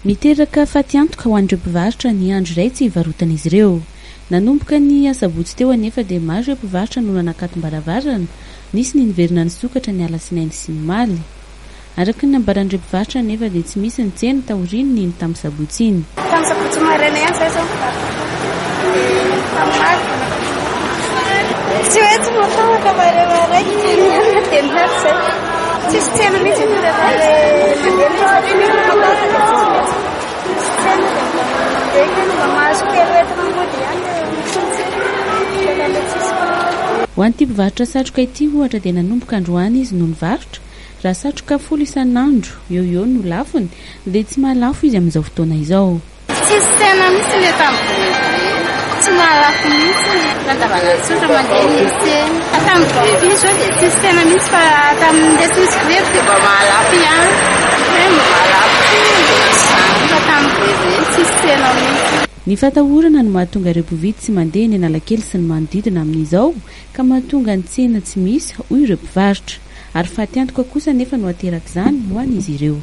Miteraka fatiantoka ho an'ireo mpivarotra ny andro iray tsy hivarotan'izy ireo. Nanomboka ny asabotsy teo anefa dia maro ireo mpivarotra no nanakatom-baravarana, nisy ny niverina nisokatra ny alasinainy sy ny omaly. Araka ny nambaran'ireo mpivarotra anefa dia tsy misy ny tsena taoriany ny tamin'ny sabotsy iny. Tamin'ny sabotsy maraina ihany zay zao tsy hoe tsy matahotra maraiky dia nihary zay tsisy tsena mihitsy ho an'ity mpivarotra satroka ity ohatra dia nanomboka androany izy no nivarotra. Raha satroka 10 isan'andro eo no lafony dia tsy mahalafo izy amin'izao fotoana izao. Tsisy tsena mihitsy ilay tamin'ny tsy mahalafo mihitsy nandavanantsotra mandeha nisy tamin'ny grevy izao dia tsisy tsena mihitsy fa tamin'ny tsy misy grevy dia mba mahalafo ihany mahalafo fa tamin'ny grevy tsisy tsena mihitsy. Ny fatahorana no mahatonga ireo mpividy tsy mandeha ny Analakely sy ny manodidina amin'izao ka mahatonga ny tsena tsy misy hoy ireo mpivarotra, ary fatiantoka kosa nefa no aterak'izany ho an'izy ireo.